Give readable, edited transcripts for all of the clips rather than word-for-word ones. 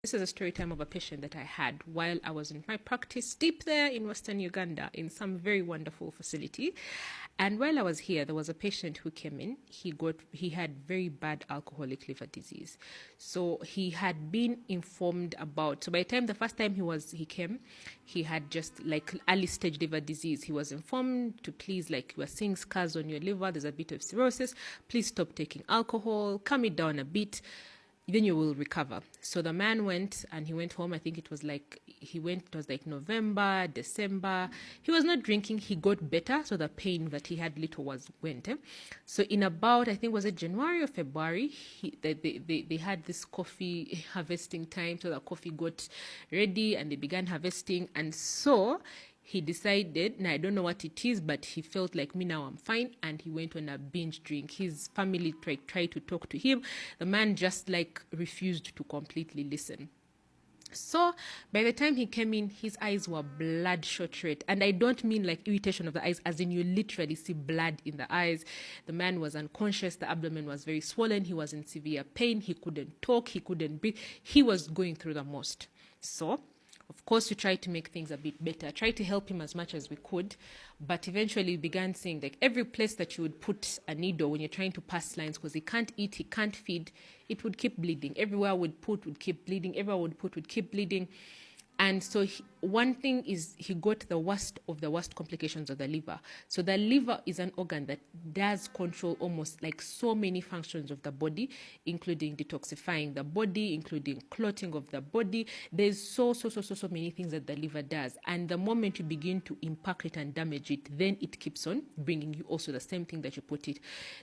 This is a story time of a patient that I had while I was in my practice deep there in Western Uganda in some very wonderful facility. And while I was here, there was a patient who came in. He had very bad alcoholic liver disease. So he had been informed about, so by the time the first time he came, he had just like early stage liver disease. He was informed to please, like, we're seeing scars on your liver, there's a bit of cirrhosis, please stop taking alcohol, calm it down a bit, then you will recover. So the man went and he went home. I think it was like November, December. He was not drinking. He got better. So the pain that he had little went. So in about, I think, was it January or February, they had this coffee harvesting time. So the coffee got ready and they began harvesting. And so he decided, now I don't know what it is, but he felt like, me now I'm fine, and he went on a binge drink. His family tried to talk to him. The man just like refused to completely listen. So by the time he came in, his eyes were bloodshot red. And I don't mean like irritation of the eyes, as in you literally see blood in the eyes. The man was unconscious. The abdomen was very swollen. He was in severe pain. He couldn't talk. He couldn't breathe. He was going through the most. So of course, we tried to make things a bit better, tried to help him as much as we could, but eventually we began seeing like every place that you would put a needle when you're trying to pass lines, because he can't eat, he can't feed, it would keep bleeding. Everywhere would keep bleeding, everywhere would keep bleeding. And so one thing is he got the worst of the worst complications of the liver. So the liver is an organ that does control almost like so many functions of the body, including detoxifying the body, including clotting of the body. There's so many things that the liver does. And the moment you begin to impact it and damage it, then it keeps on bringing you also the same thing that you put it.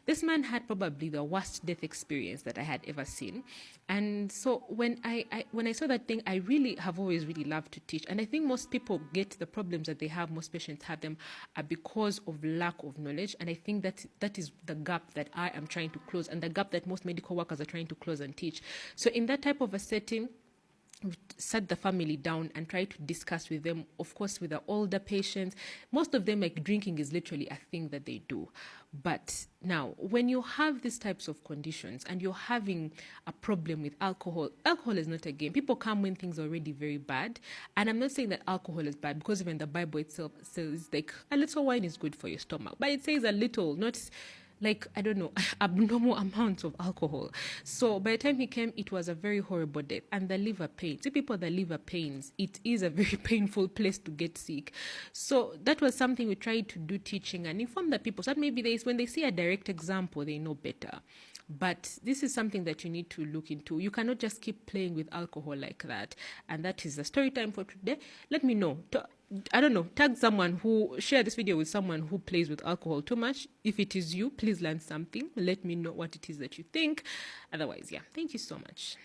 This man had probably the worst death experience that I had ever seen. And so when I saw that thing, I really have always really loved to teach. And I think most people get the problems that they have, most patients have them, are because of lack of knowledge. And I think that is the gap that I am trying to close, and the gap that most medical workers are trying to close and teach. So in that type of a setting, sat the family down and try to discuss with them, of course with the older patients. Most of them, like, drinking is literally a thing that they do. But now when you have these types of conditions and you're having a problem with alcohol is not a game. People come when things are already very bad. And I'm not saying that alcohol is bad, because even the Bible itself says like a little wine is good for your stomach, but it says a little, not like, I don't know, abnormal amounts of alcohol. So by the time he came, it was a very horrible death. And the liver pain, see, people, the liver pains, it is a very painful place to get sick. So that was something we tried to do, teaching and inform the people, so that maybe when they see a direct example, they know better. But this is something that you need to look into. You cannot just keep playing with alcohol like that. And that is the story time for today. Let me know. I don't know, tag someone share this video with someone who plays with alcohol too much. If it is you, please learn something. Let me know what it is that you think. Otherwise, yeah, thank you so much.